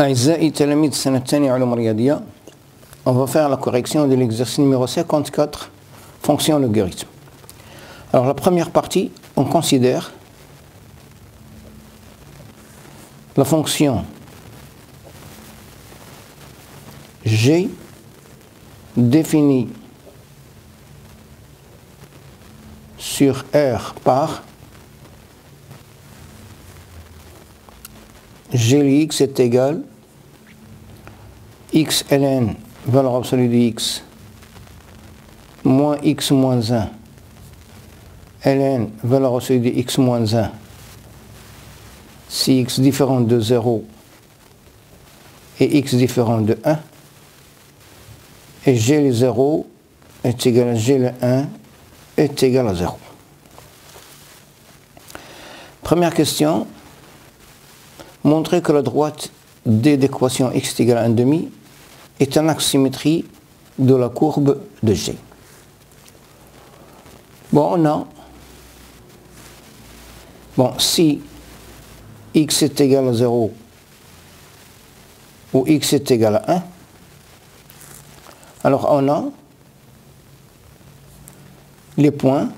أعزائي تلاميذ السنة الثانية علوم رياضية. On va faire la correction de l'exercice numéro 54, fonction logarithme. Alors la première partie, on considère la fonction g définie sur R par g de x est égal x ln valeur absolue de x moins x moins 1 ln valeur absolue de x moins 1 si x différent de 0 et x différent de 1 et g le 0 est égal à g le 1 est égal à 0. Première question, montrer que la droite D d'équation x est égal à 1/2 est un axe symétrie de la courbe de G. Si x est égal à 0 ou x est égal à 1, alors on a les points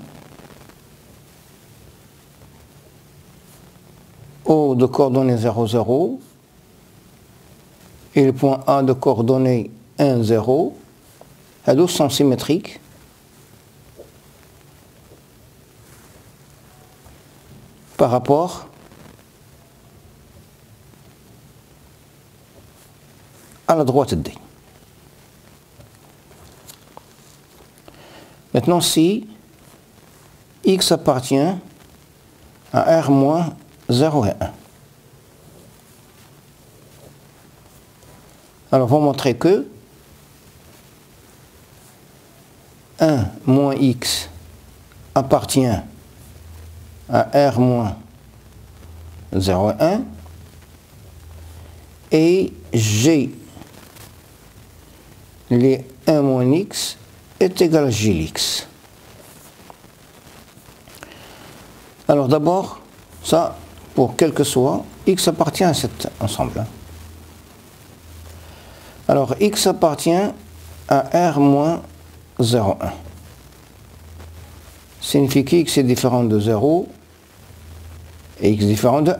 O de coordonnées 0, 0 et le point A de coordonnées 1, 0, les deux sont symétriques par rapport à la droite D. Maintenant, si x appartient à R moins 0 et 1. Alors, on va montrer que 1 moins x appartient à R moins 0 et 1 et G les 1 moins x est égal à Gx. Alors d'abord, ça, pour quel que soit, x appartient à cet ensemble. Alors x appartient à R moins 0,1. Signifie que x est différent de 0 et x différent de 1.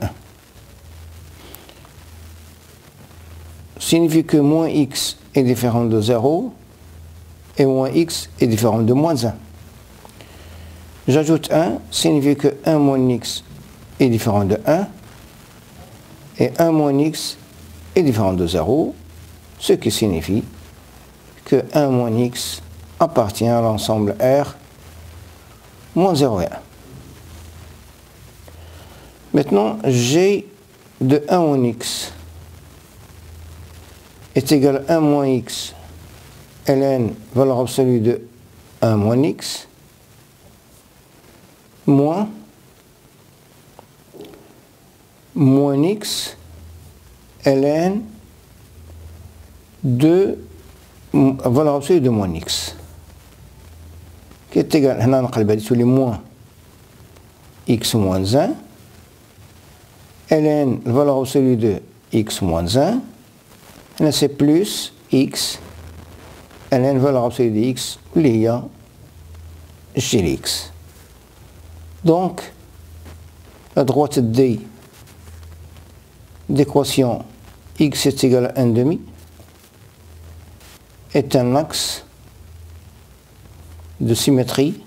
Signifie que moins x est différent de 0 et moins x est différent de moins 1. J'ajoute 1, signifie que 1 moins x est différent de 1 et 1 moins x est différent de 0, ce qui signifie que 1 moins x appartient à l'ensemble R moins 0 et 1. Maintenant, g de 1 moins x est égal à 1 moins x ln valeur absolue de 1 moins x moins x ln de valeur absolue de moins x qui est égal à moins x moins 1 ln valeur absolue de x moins 1 là c'est plus x ln valeur absolue de x lié Gx. Donc la droite D d'équation x est égal à 1/2 est un axe de symétrie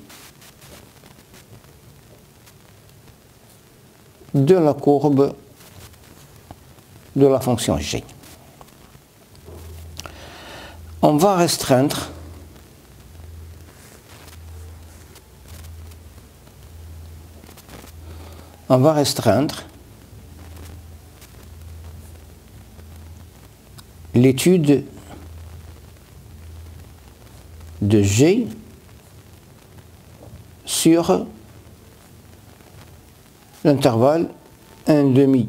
de la courbe de la fonction g. On va restreindre l'étude de G sur l'intervalle 1/2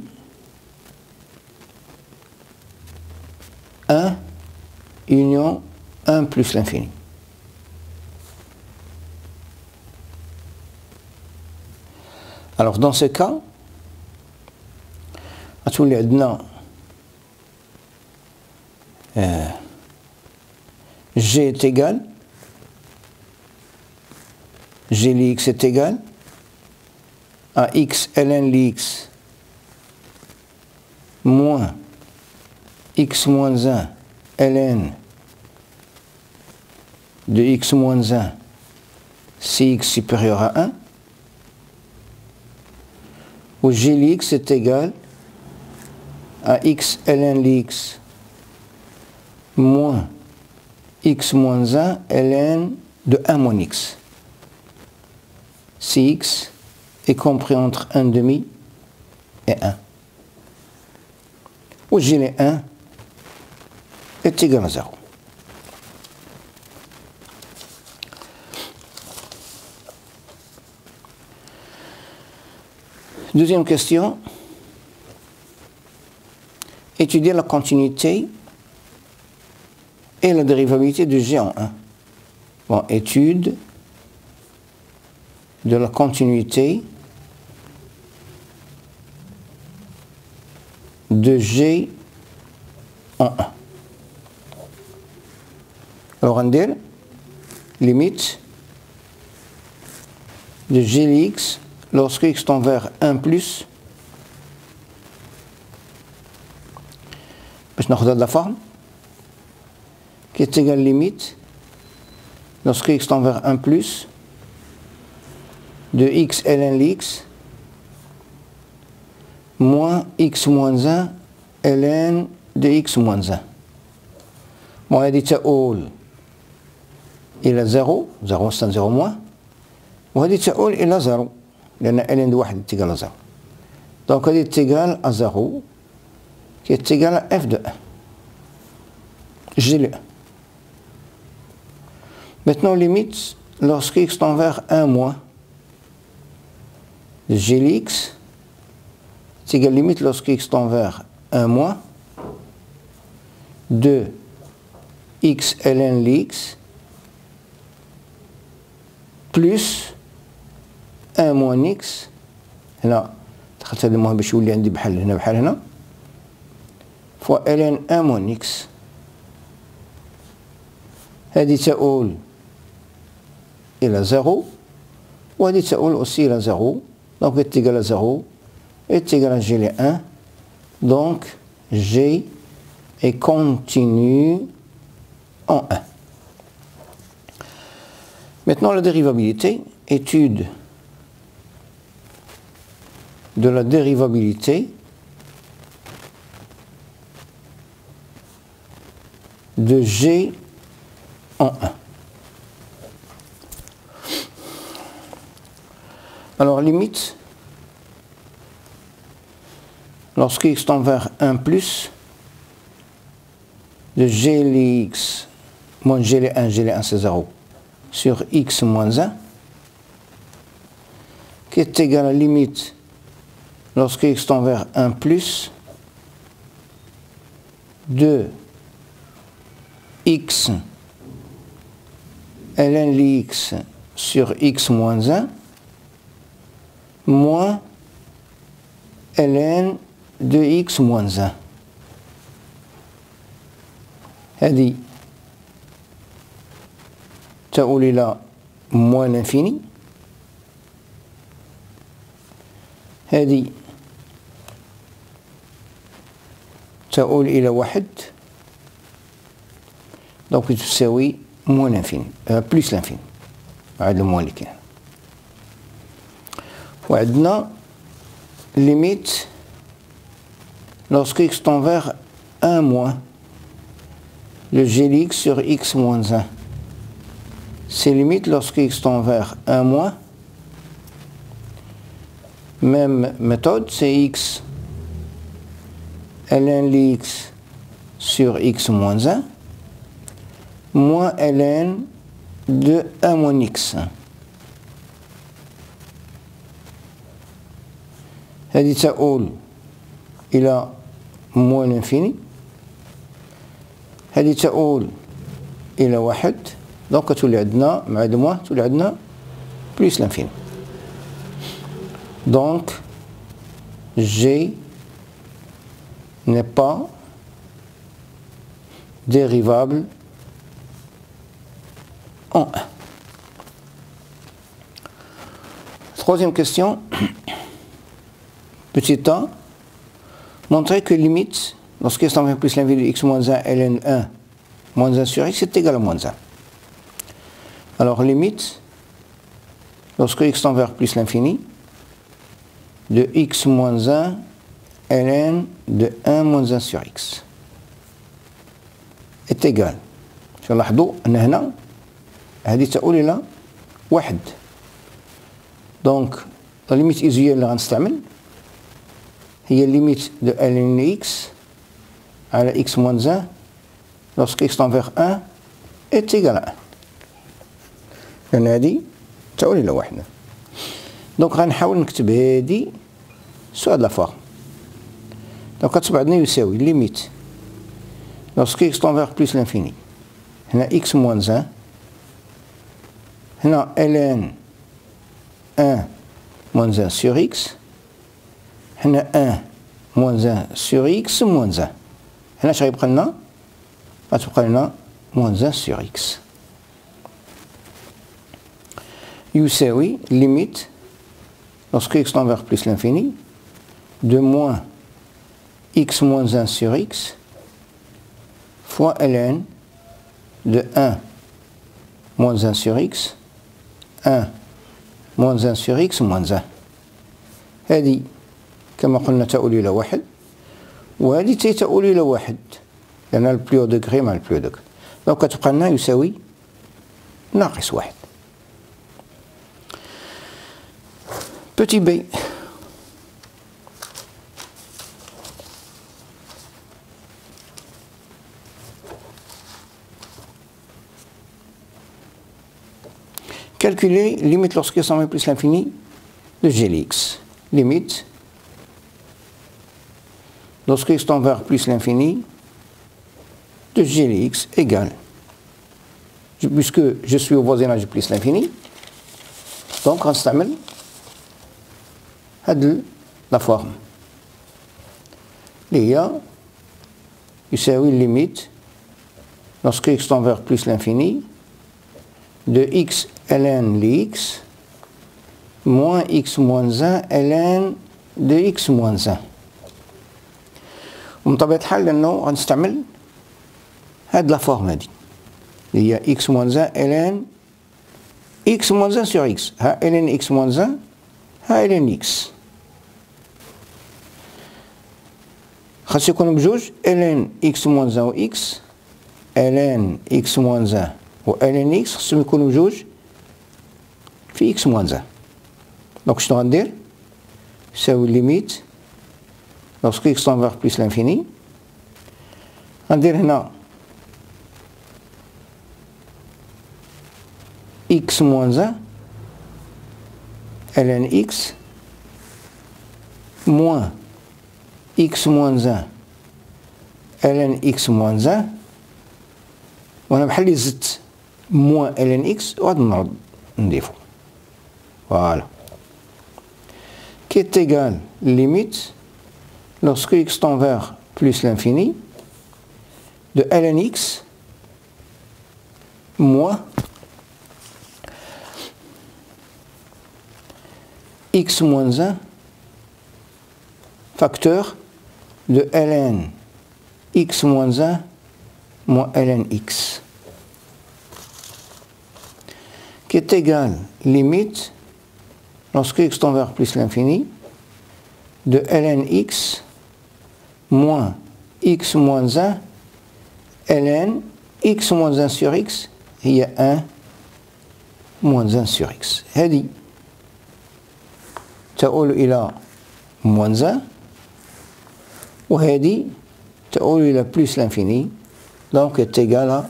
1 union 1 plus l'infini. Alors dans ce cas, غتولي عندنا G est égal, G Lix est égal à X ln Lix moins X moins 1 ln de X moins 1 si X supérieur à 1, où G Lix est égal à X ln Lix moins X moins 1 ln de 1 moins X. Si X est compris entre 1 demi et 1. Où G les 1 est égal à 0. Deuxième question. Étudier la continuité et la dérivabilité de G en 1. Bon, étude de la continuité de G en 1. Alors, on dit limite de G Lx lorsque x tend vers 1 plus, باش ناخذها de la forme, qui est égale limite lorsque x tend vers 1 plus de x ln Lx moins x moins 1 ln de x moins 1. Bon, هذه تؤول إلى 0 c'est un 0 moins, وهذه تؤول إلى 0 لأن ln de واحد est égal à 0. Donc هذه est égal à 0 qui est égal à f de 1. G le 1. Maintenant, limite lorsque x tend vers 1 moins de G Lx c'est égal limite lorsque x tend vers 1 moins de x ln Lx plus 1 moins x. هنا دخلت هذا المهم باش يولي عندي بحال هنا بحال هنا fois ln 1 moins x. هذه تؤول إلى 0 وهذه تؤول aussi إلى 0. Donc est égal à 0 est égal à G les 1. Donc G est continu en 1. Maintenant la dérivabilité, étude de la dérivabilité de G en 1. Alors limite lorsque x tend vers 1 plus de G Lx moins G les 1 c'est 0 sur x moins 1 qui est égal à limite lorsque x tend vers 1 plus de x ln Lx sur x moins 1 moins ln de x moins 1. هذه تؤول إلى moins l'infini. هذه تؤول إلى 1 donc تساوي moins l'infini plus l'infini. هذا الموان اللي كاين. وعندنا limite lorsque x tend vers 1 moins le G Lx sur x moins 1. C'est limite lorsque x tend vers 1 moins. Même méthode, c'est x ln Lx sur x moins 1 moins ln de 1 moins x. هذه تؤول إلى moins l'infini. هذه تؤول إلى 1 donc تولي عندنا مع هذا moins تولي عندنا plus l'infini. Donc G n'est pas dérivable en 1. Troisième question. Petit a, montrer que limite, lorsque x tend vers plus l'infini de x moins 1 ln 1 moins 1 sur x est égal à moins 1. Alors limite, lorsque x tend vers plus l'infini de x moins 1 ln de 1 moins 1 sur x est égal. نلاحظوا أن هنا هذه تؤول إلى 1. دونك la limite usuelle اللي غنستعمل هي limite de ln x على x moins 1 lorsque x tend vers 1 est égal à 1. لأن هذه تؤول إلى 1. دونك غنحاول نكتب هذه سو هاد لا فورم. دونك كتبع عندنا يساوي limite lorsque x tend vers plus l'infini هنا x moins 1 هنا ln 1 moins 1 sur x هنا 1 moins 1 sur x moins 1 هنا اش غيبقى لنا؟ غتبقى لنا moins 1 sur x يساوي limite lorsque x tend vers plus l'infini de moins x moins 1 sur x fois ln de 1 moins 1 sur x 1 moins 1 sur x moins 1. هذه كما قلنا تؤول إلى 1 وهذه تؤول إلى 1 لأن البلو دوغري مع البلو دوغري. دونك كتبقى لنا يساوي ناقص 1. Petit b. Calculer limite lorsque x tend vers plus l'infini de g de x. Limite lorsque x tend vers plus l'infini de g de x égale, puisque je suis au voisinage de plus l'infini, donc on s'amène à la forme. Il y a une limite lorsque x tend vers plus l'infini de x ln x moins x moins 1 ln de x moins 1. وبطبيعة الحال لأنه غنستعمل هاد لا فورم هادي اللي هي x moins 1 ln x moins 1 sur x. ها ln x moins 1 ها ln x خاص يكونوا بجوج ln x moins 1 و x ln x moins 1 و ln x خاصهم يكونوا بجوج في x moins 1. دونك شنو غندير؟ يساوي ليميت lorsque x tend vers plus l'infini غندير هنا x moins 1 ln x moins x moins 1 ln x moins 1 وانا بحال اللي زدت moins ln x وغادي نعود نضيفو فوالا qui est égal limite lorsque x tend vers plus l'infini de ln x moins x moins 1 facteur de ln x moins 1 moins ln x qui est égal limite lorsque x tend vers plus l'infini de ln x moins x moins 1 ln x moins 1 sur x هي 1 moins 1 sur x. هذه تؤول إلى moins 1 وهذه تؤول إلى plus l'infini donc est égal à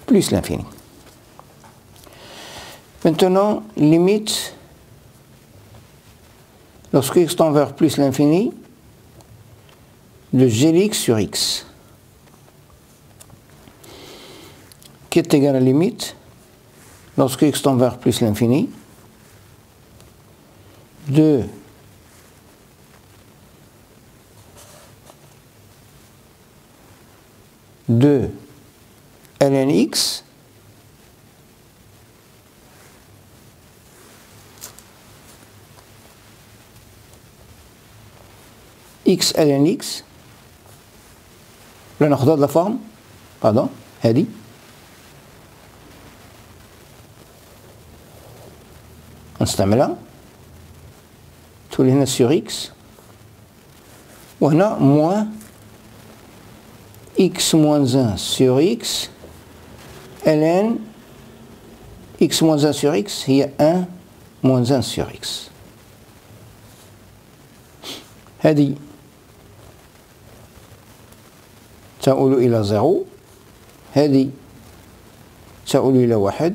plus l'infini. Maintenant, limite lorsque x tend vers plus l'infini de g de x sur x qui est égal à limite lorsque x tend vers plus l'infini de de ln x x ln x ولا ناخذها de la forme pardon هذه نستعملها تولي هنا sur x وهنا moins x moins 1 sur x ln x moins 1 sur x هي 1 moins 1 sur x هذه تؤول إلى 0 هذه تؤول إلى 1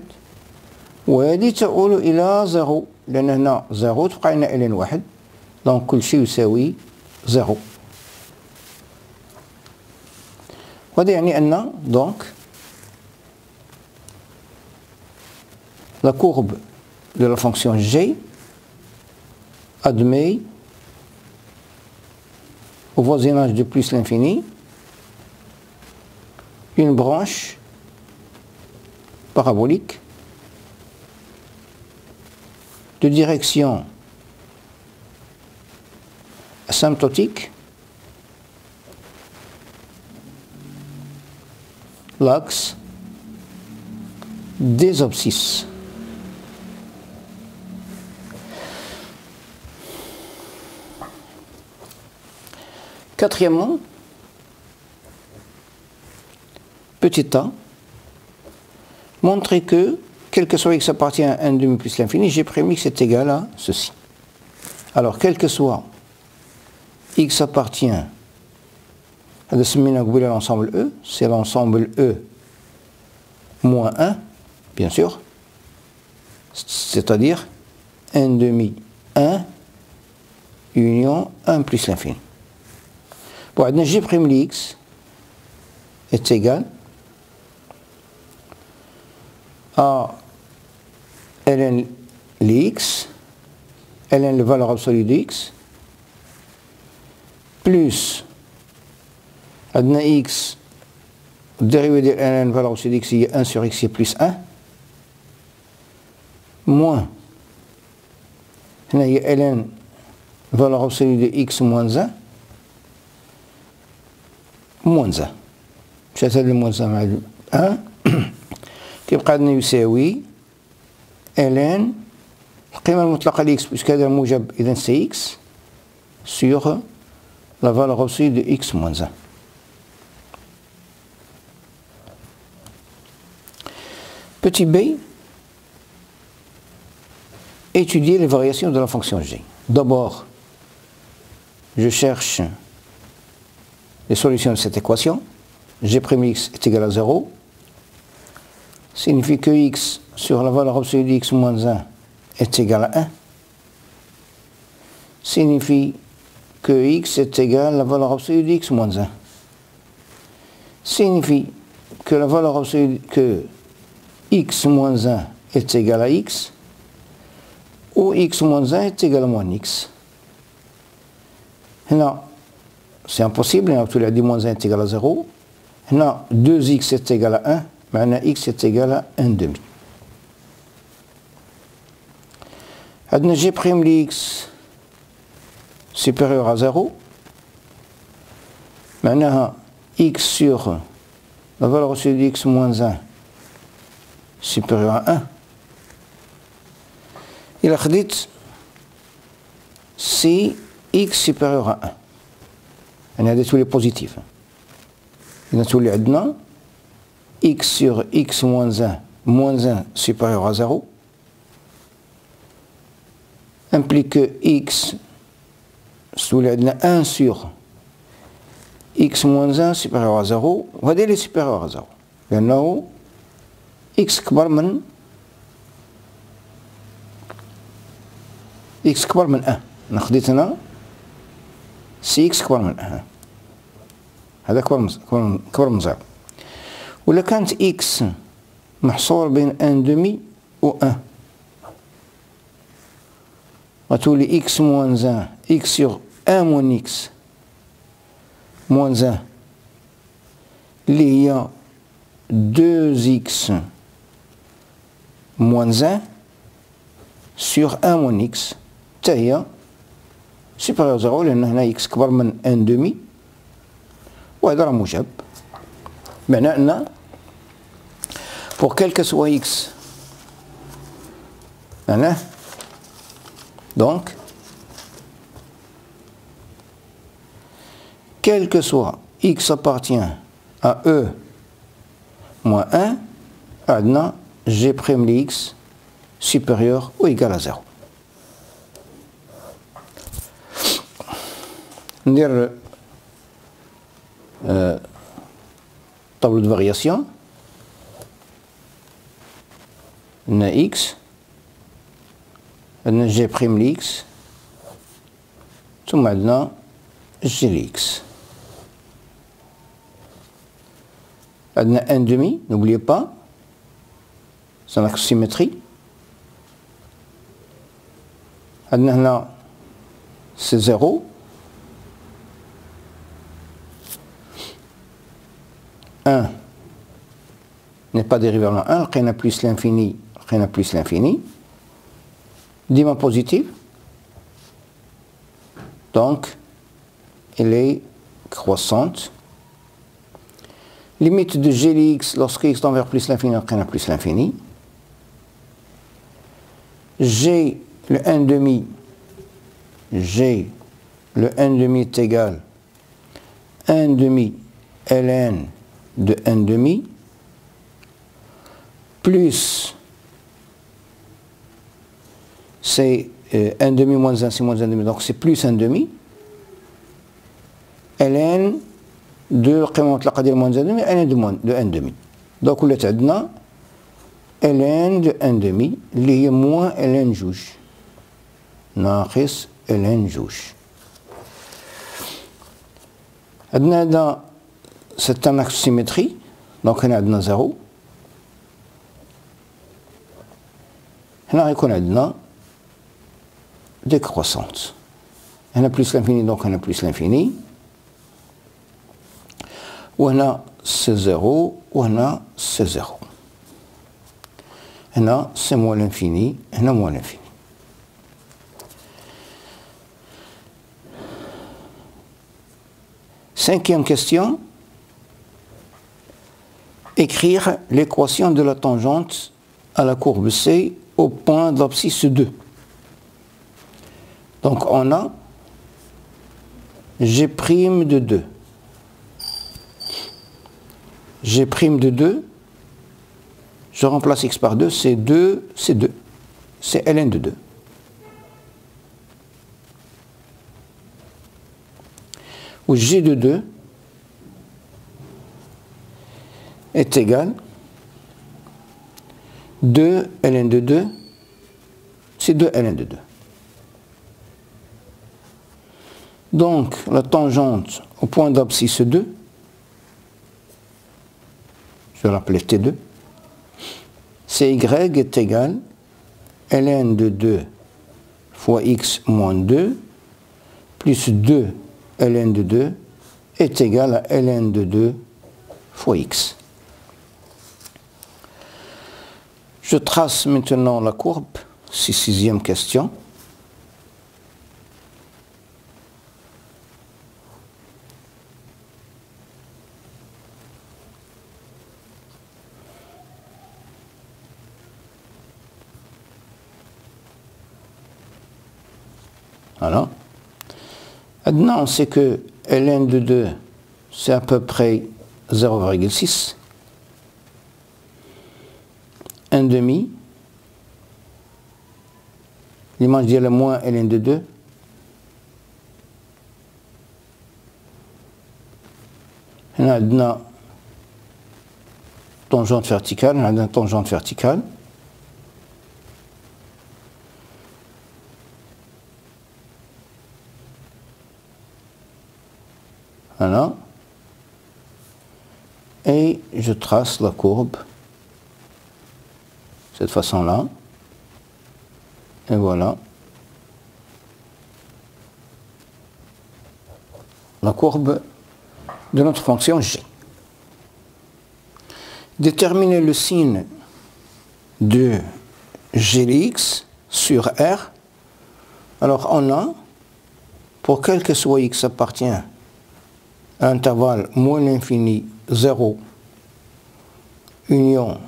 وهذه تؤول إلى 0 لأن هنا 0 تبقى لنا ln 1 دونك كل شيء يساوي 0 وهذا يعني أن دونك la courbe de la fonction g admet au voisinage de plus l'infini une branche parabolique de direction asymptotique, l'axe des abscisses. Quatrièmement, petit a, montrer que, quel que soit x appartient à 1 demi plus l'infini, g' x est égal à ceci. Alors, quel que soit x appartient à l'ensemble E, c'est l'ensemble E moins 1, bien sûr, c'est-à-dire 1 demi 1 union 1 plus l'infini. Bon, g' x est égal à ln x, ln la valeur absolue de x, plus adna x, dérivé de ln valeur absolue de x, il y a 1 sur x, il y a plus 1, moins, il y a ln valeur absolue de x moins 1, moins 1. مشات هذا الموان مع 1 كيبقى عندنا يساوي ln القيمة المطلقة ل x puisque هذا موجب إذا سي x sur la valeur absolue de x moins 1. Petit b, étudier les variations de la fonction g. D'abord, je cherche les solutions de cette équation. G' x est égal à 0, signifie que x sur la valeur absolue de x moins 1 est égal à 1, signifie que x est égal à la valeur absolue de x moins 1, signifie que la valeur absolue que x moins 1 est égal à x, ou x moins 1 est égal à moins x. Là, c'est impossible, on a tout dit moins 1 est égal à 0. Là, 2x est égal à 1, maintenant x est égal à 1 demi. Adna g' x supérieur à 0, maintenant x sur la valeur absolue de x moins 1 supérieur à 1. Il a dit si x supérieur à 1. On a tous les positifs. Il y a tous les adna, x sur x moins 1 supérieur à 0 implique que x sous les adna 1 sur x moins 1 supérieur à 0 وهذا اللي supérieur à 0 لأنه x كبر من x كبر من 1 ناخذ هنا سي x كبر من 1 هذا كبر من 0 ولا كانت x محصور بين 1 demi و 1 غتولي x moins 1 x sur 1 moins x moins 1 il y a 2x moins 1 sur 1 moins x تهي supérieur à 0 لأن هنا x كبر من 1 demi وهذا راه موجب معناه أن pour quel que soit x معناه donc quel que soit x appartient à e moins 1 عندنا g' x supérieur ou égal à 0. ندير tableau de variation عندنا x عندنا g' x ثم عندنا g x عندنا 1 demi, n'oubliez pas, c'est un axe symétrie. عندنا هنا c'est 0. Un n'est pas dérivé en 1, rien plus l'infini, rien plus l'infini. Dimension positive. Donc, elle est croissante. Limite de Glx lorsque x tend vers plus l'infini, rien plus l'infini. G, le 1 demi, G, le 1 demi est égal 1 demi ln de 1 demi plus c'est 1 demi moins 1, c'est moins 1 demi, donc c'est plus 1 demi ln de قيمة مطلقة ديال moins 1 demi ln de 1 demi donc ولات عندنا ln de 1 demi اللي هي moins ln جوج ناقص ln جوج عندنا هذا c'est un axe symétrie donc هنا عندنا 0 هنا غيكون عندنا décroissante هنا plus l'infini donc هنا plus l'infini وهنا c'est 0 وهنا c'est 0 هنا c'est moins l'infini هنا moins l'infini. Cinquième question, écrire l'équation de la tangente à la courbe C au point de l'abscisse 2. Donc on a G' de 2. G' de 2, je remplace x par 2, c'est 2, c'est 2. C'est ln de 2. Où G de 2 est égal 2 ln de 2, c'est 2 ln de 2. Donc la tangente au point d'abscisse 2, je vais l'appeler T2, c'est y est égal ln de 2 fois x moins 2 plus 2 ln de 2 est égal à ln de 2 fois x. Je trace maintenant la courbe, c'est sixième question. Voilà. Maintenant, on sait que ln de 2, c'est à peu près 0,6. 1 demi. L'image dit le moins ln de 2. On a une tangente verticale, on a une tangente verticale. Voilà. Et je trace la courbe de cette façon-là. Et voilà. La courbe de notre fonction g. Déterminer le signe de g de x sur R. Alors on a, pour quel que soit x appartient à l'intervalle moins l'infini 0 union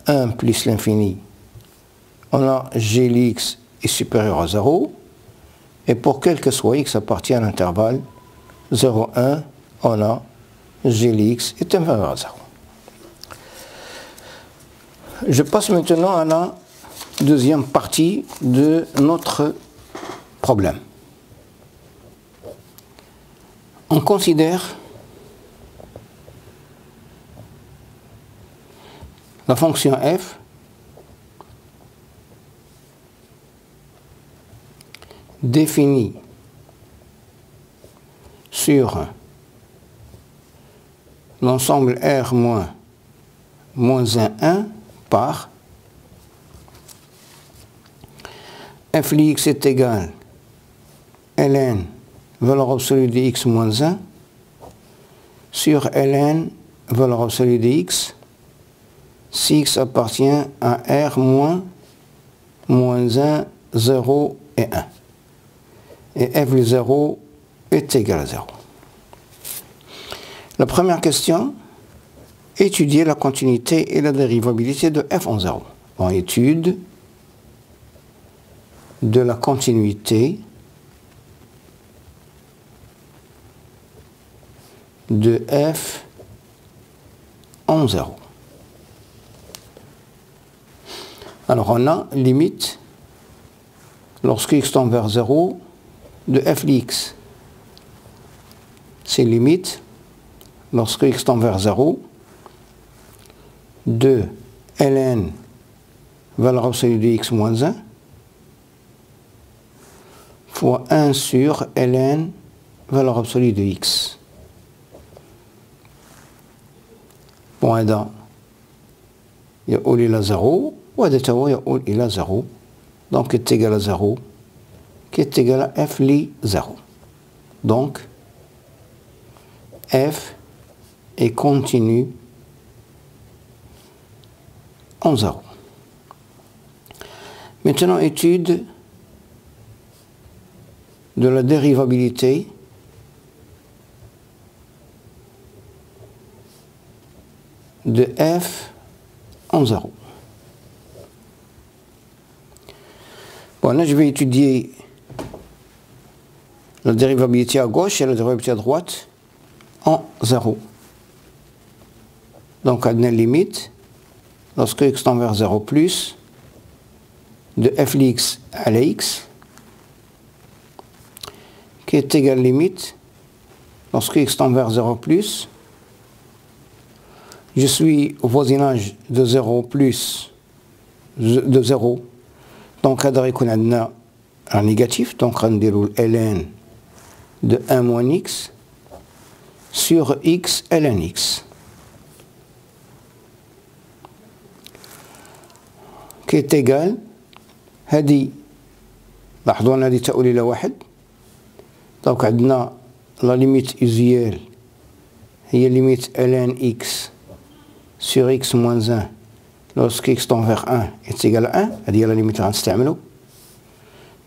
1 plus l'infini, on a g de x est supérieur à 0. Et pour quel que soit x appartient à l'intervalle 0, 1, on a g de x est inférieur à 0. Je passe maintenant à la deuxième partie de notre problème. On considère la fonction f définie sur l'ensemble R moins 1 par f de x est égal ln valeur absolue de x moins 1 sur ln valeur absolue de x si x appartient à R moins 1, 0 et 1. Et f de 0 est égal à 0. La première question, étudier la continuité et la dérivabilité de f en 0. En étude de la continuité de f en 0. Alors on a limite lorsque x tend vers 0 de f de x. C'est limite lorsque x tend vers 0 de ln valeur absolue de x moins 1 fois 1 sur ln valeur absolue de x. Bon, هذا يؤول إلى 0 وهذا توا يؤول إلى 0. Donc est égal à 0 qui est égal à f li 0. Donc f est continu en 0. Maintenant, étude de la dérivabilité de f en 0. Bon, là, je vais étudier la dérivabilité à gauche et la dérivabilité à droite en 0. Donc, à la limite, lorsque x tend vers 0 plus, de f de x à la x, qui est égal limite, lorsque x tend vers 0 plus, je suis au voisinage de 0 plus, de 0, donc هذا غيكون عندنا un négatif, donc غنديرو ln de 1 moins x sur x ln x, qui est égal هذه لاحظوا أن هذه تؤول إلى 1. donc عندنا la limite usuelle هي limite ln x sur x moins 1 lorsque x tend vers 1 est égal à 1. هذه هي la limite اللي غنستعملو.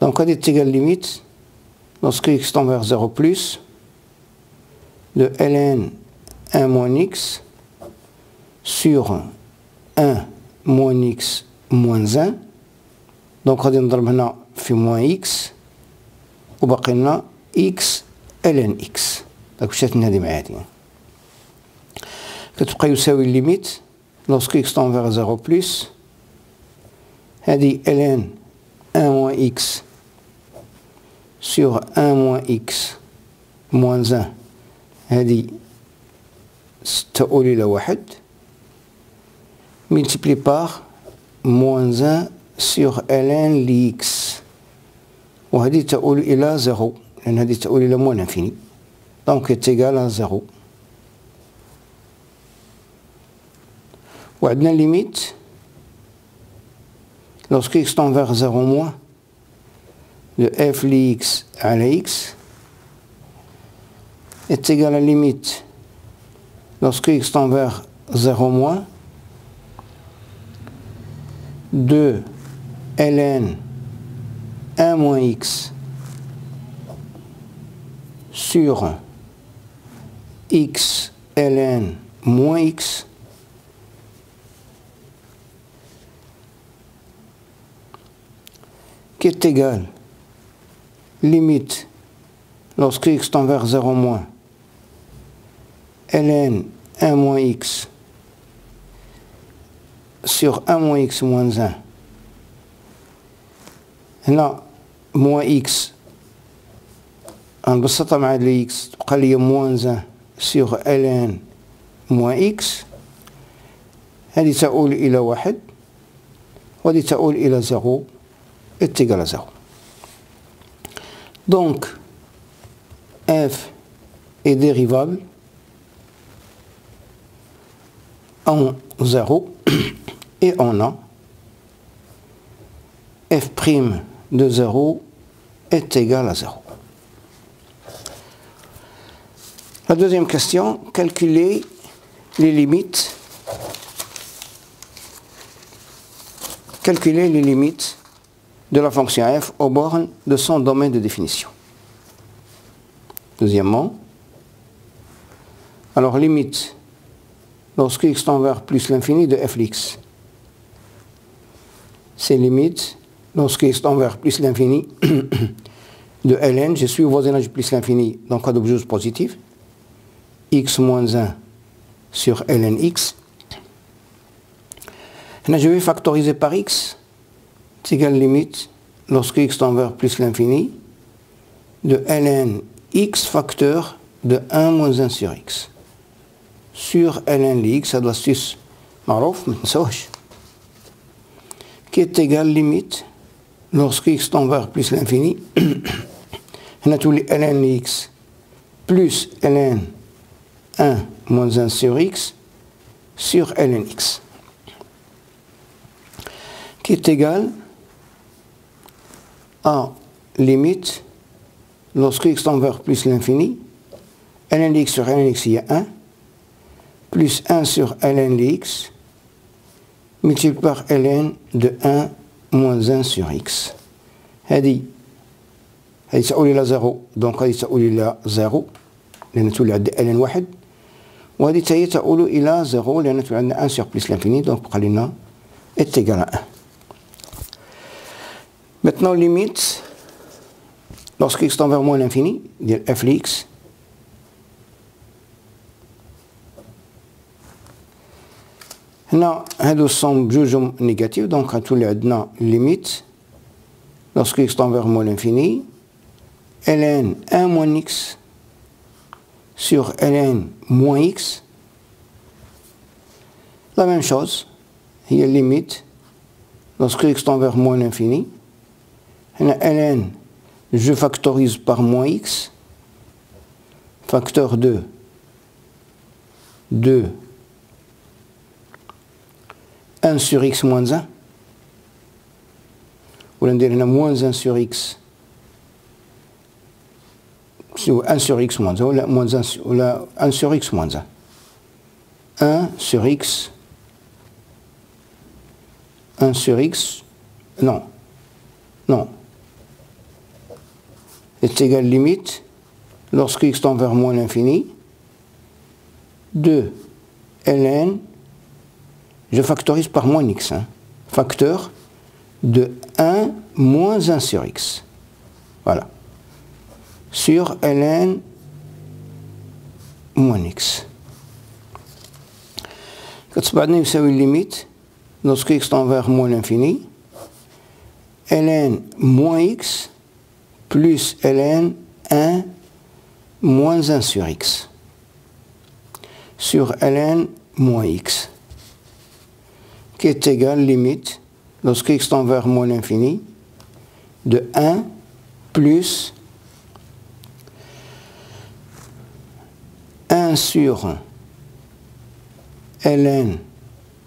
donc هذه est égal limite lorsque x tend vers 0 plus de ln 1 moins x sur 1 moins x moins 1. donc غادي نضرب هنا في moins x وباقي لنا x ln x. داك مشات لنا هذه مع هذه كتبقى يساوي الليميت lorsque x tend vers 0 plus هذه ln 1 moins x sur 1 moins x moins 1 هذه تؤول إلى 1 multiplié par moins 1 sur ln lx وهذه تؤول إلى 0 لأن هذه تؤول إلى moins l'infini donc est égal à 0. وعندنا limite lorsque x tend vers 0 moins de f de x à la x est égal à limite lorsque x tend vers 0 moins de ln 1 moins x sur x ln moins x qui est égal, limite, lorsque x tend vers 0 moins, ln 1 moins x sur 1 moins x moins 1. هنا moins x غنبسطها مع لي x تبقى لي moins 1 sur ln moins x. هذه تؤول إلى 1 وهذه تؤول إلى 0 est égal à 0. Donc f est dérivable en 0 et en a. F' de 0 est égal à 0. La deuxième question, calculer les limites. Calculer les limites de la fonction f aux bornes de son domaine de définition. Deuxièmement, alors limite lorsque x tend vers plus l'infini de f de x. C'est limite lorsque x tend vers plus l'infini de ln, je suis au voisinage plus l'infini dans le cas d'objet positif, x moins 1 sur ln x. Là, je vais factoriser par x, c'est égal limite lorsque x tend vers plus l'infini de ln x facteur de 1 moins 1 sur x. Sur ln x, هذا l'astuce معروف ما تنساوش, qui est égal limite lorsque x tend vers plus l'infini هنا تولي ln x plus ln 1 moins 1 sur x sur ln x, qui est égal à limite lorsque x tend vers plus l'infini ln x sur ln x il y a 1 plus 1 sur ln x multiplié par ln de 1 moins 1 sur x. هذه تؤول إلى 0 donc هذه تؤول إلى 0 لأن تولي عندنا ln واحد, وهذه هي تؤول إلى 0 لأن تولي عندنا 1 sur plus l'infini donc بقى لنا est égal à 1. Maintenant limite lorsque x tend vers moins l'infini ديال f de x هنا هادو sont بجوجهم négatifs donc غتولي عندنا limite lorsque x tend vers moins l'infini ln 1 moins x sur ln moins x. La même chose, il y a limite lorsque x tend vers moins l'infini هنا ln je factorise par moins x facteur de 1 sur x moins 1, ou l'on dirait moins 1 sur x, 1 sur x moins 1, ou moins 1, ou 1 sur x moins 1. 1 sur x, 1 sur x, non, est égal limite, lorsque x tend vers moins l'infini, de ln, je factorise par moins x, facteur de 1 moins 1 sur x. Voilà. Sur ln moins x. كتبعنا يساوي limite lorsque x tend vers moins l'infini ln moins x plus ln 1 moins 1 sur x sur ln moins x, qui est égal limite lorsque x tend vers moins l'infini de 1 plus 1 sur ln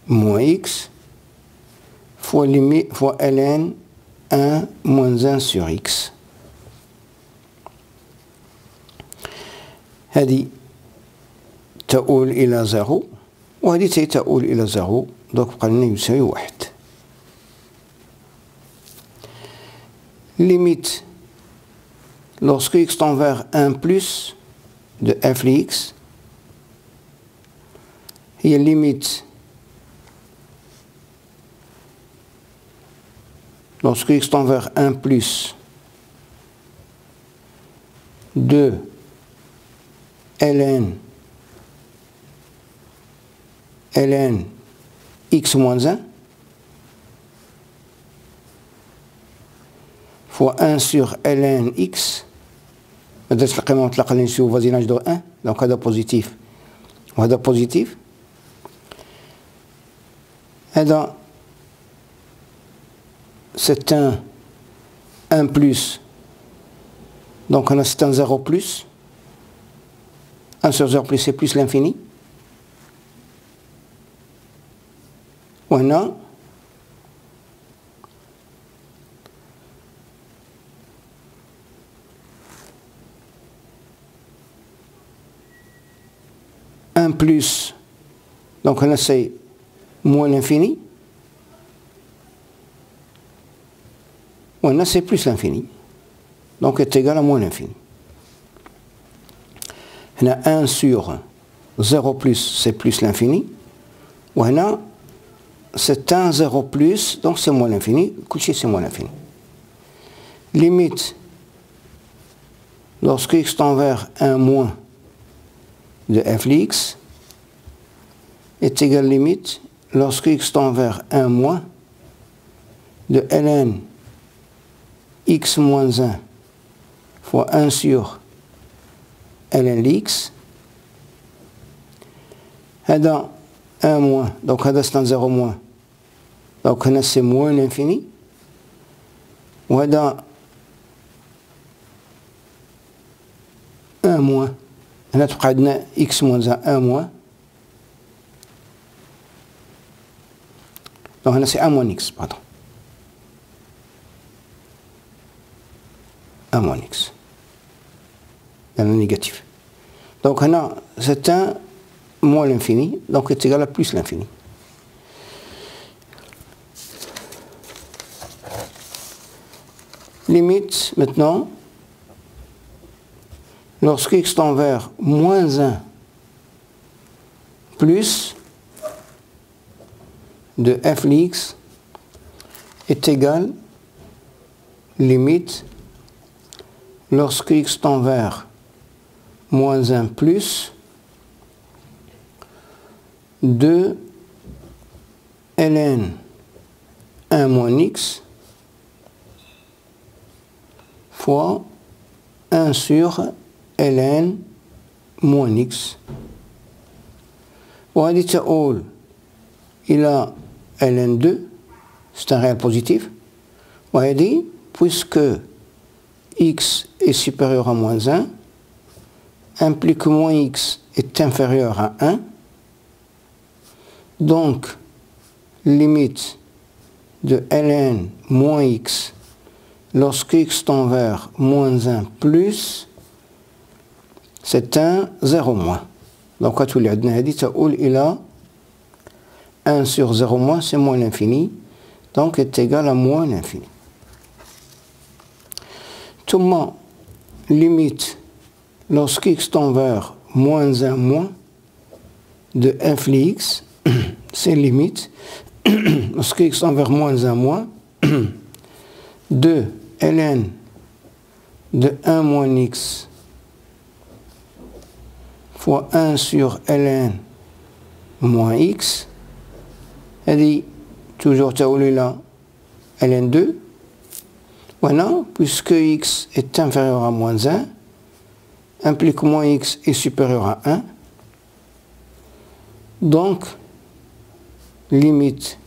moins x fois ln 1 moins 1 sur x. هذه تؤول إلى 0 وهذه تؤول إلى 0 donc بقى لنا يساوي 1. limite lorsque x tend vers 1 plus de f de x, هي limite lorsque x tend vers 1 plus de ln x moins 1 fois 1 sur ln x. بدأت القيمة المطلقة اللي نسيو voisinage de 1 donc هذا بوزيتيف وهذا بوزيتيف. هذا c'est un 1 plus donc on a c'est un 0 plus 1 sur 0 plus c'est plus l'infini. On a un plus, donc on a c'est moins l'infini, on a c'est plus l'infini, donc est égal à moins l'infini. On a 1 sur 0 plus, c'est plus l'infini, on a c'est un 0 plus, donc c'est moins l'infini, coucher c'est moins l'infini. Limite, lorsque x tend vers 1 moins de f de x est égal limite lorsque x tend vers 1 moins de ln x moins 1 fois 1 sur ln x. هذا 1 moins, donc هذا c'est un 0 moins, donc هنا c'est moins l'infini, وهذا 1 moins, هنا تبقى عندنا x moins 1 moins, donc هنا c'est 1 moins x, pardon, 1 moins x, هنا négatif, donc هنا c'est 1 moins l'infini, donc est égal à plus l'infini. Limite maintenant, lorsque x tend vers moins 1 plus de f de x est égal limite lorsque x tend vers moins 1 plus de ln 1 moins x fois 1 sur ln moins x. وهذه تؤول إلى ln 2, c'est un réel positif. وهذه puisque x est supérieur à moins 1 implique que moins x est inférieur à 1. Donc, limite de ln moins x lorsque x tend vers moins 1 plus, c'est un 0 moins. Donc, à tous les عندنا هذه تؤول إلى 1 sur 0 moins, c'est moins l'infini, donc est égal à moins l'infini. ثم limite lorsque x tend vers moins 1 moins de f de x, c'est limite lorsque x tend vers moins 1 moins de ln de 1 moins x fois 1 sur ln moins x, هذه toujours تؤول إلى ln 2. Voilà, puisque x est inférieur à moins 1, implique que moins x est supérieur à 1. Donc, limite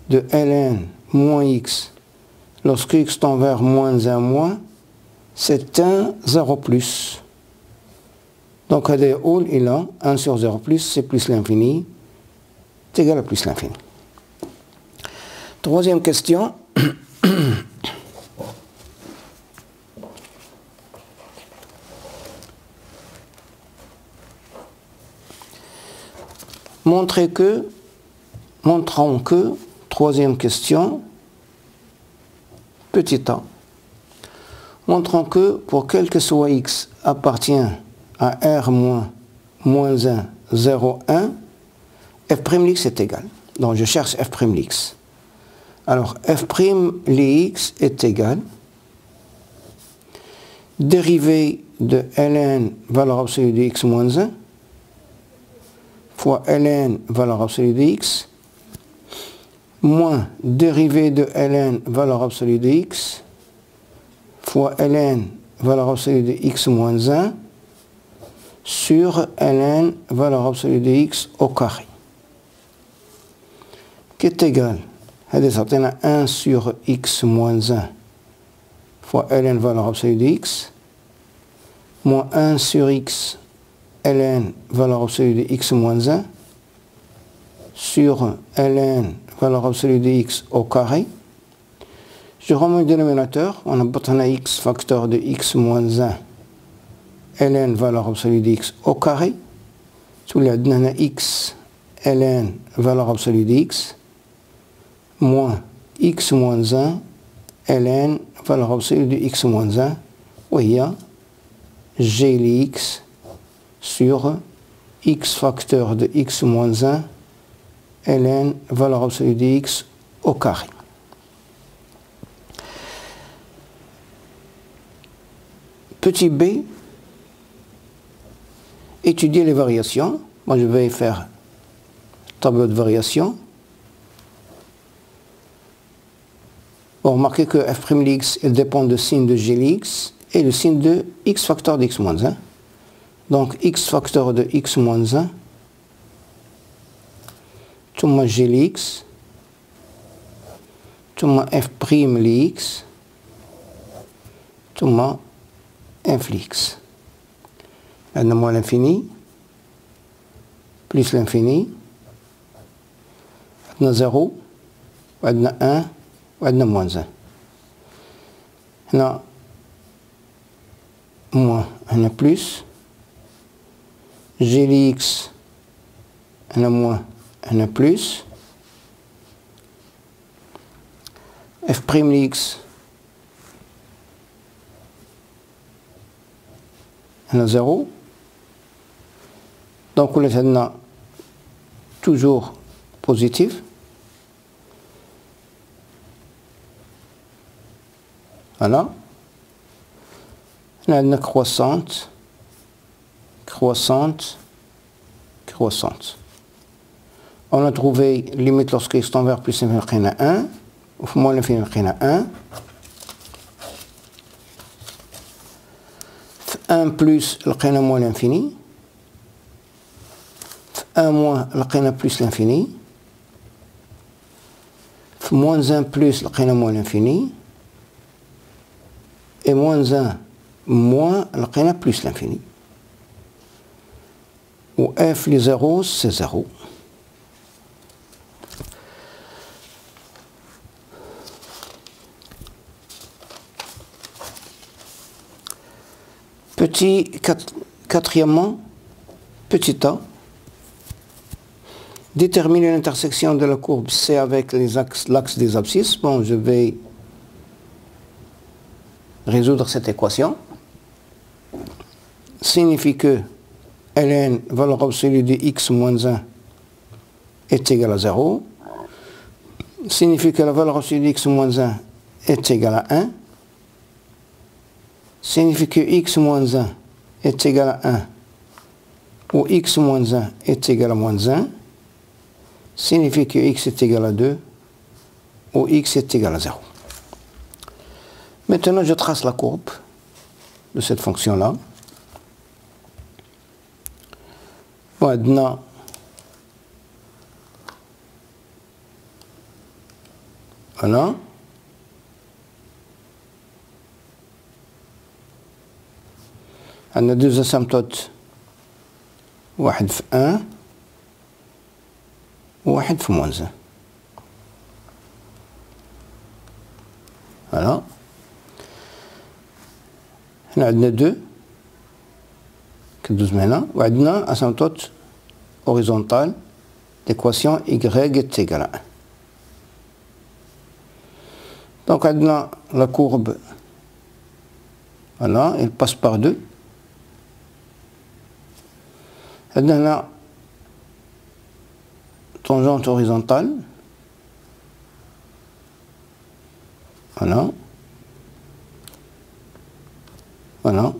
de ln moins x lorsque x tend vers moins 1 moins, c'est un 0 plus. Donc, هذا يقول إلى 1 sur 0 plus, c'est plus l'infini, c'est égal à plus l'infini. Troisième question. Montrons que, troisième question, petit a, Montrons que pour quel que soit x appartient à R moins 1, 0, 1, f' est égal. Donc je cherche f'. Alors f' les x est égal dérivée de ln valeur absolue de x moins 1 fois ln valeur absolue de x moins dérivée de ln valeur absolue de x fois ln valeur absolue de x moins 1 sur ln valeur absolue de x au carré, qui est égal à 1 sur x moins 1 fois ln valeur absolue de x moins 1 sur x ln valeur absolue de x moins 1 sur ln valeur absolue de x au carré. Je remets le dénominateur, on a x facteur de x moins 1 ln valeur absolue de x au carré. Sous la x ln valeur absolue de x moins x moins 1 ln valeur absolue de x moins 1 où il y a g x sur x facteur de x moins 1 ln valeur absolue de x au carré. Petit b, étudier les variations. Moi je vais faire tableau de variation. Bon, remarquez que f' elle dépend du signe de Gx et le signe de x facteur de x moins 1. Donc x facteur de x moins 1, tout ma Gx, tout ma f' x, tout ma f'. On a moins l'infini, plus l'infini, on a 0, on a 1, on a moins 1. On a moins, on a plus, Gx, on a moins, on a plus, f'x, on a 0. Donc on a toujours positif. Voilà. On a une croissante, croissante, croissante. On a trouvé limite lorsque x tend vers plus l'infini à 1, ou moins l'infini à 1. 1 plus le moins l'infini. 1 moins le plus l'infini. Moins 1 plus le moins l'infini. Et moins 1 moins le plus l'infini. Où f les 0, c'est 0. Quatrièmement, petit a, déterminer l'intersection de la courbe C avec l'axe des abscisses. Bon, je vais résoudre cette équation. Signifie que ln, valeur absolue de x moins 1, est égale à 0. Signifie que la valeur absolue de x moins 1 est égale à 1. Signifie que x moins 1 est égal à 1, ou x moins 1 est égal à moins 1, signifie que x est égal à 2, ou x est égal à 0. Maintenant, je trace la courbe de cette fonction-là. Maintenant, voilà. On a deux asymptotes, واحد في 1 وواحد في moins 1. Voilà. هنا عندنا 2 كندوز من هنا وعندنا asymptote horizontal l'équation y est égale à 1. Donc عندنا la courbe Voilà, il passe par 2. Là, tangente horizontale. Voilà. Voilà.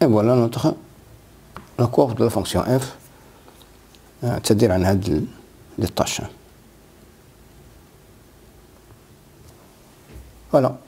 Et voilà la courbe de la fonction f. C'est-à-dire عن هذه les tâches. Voilà.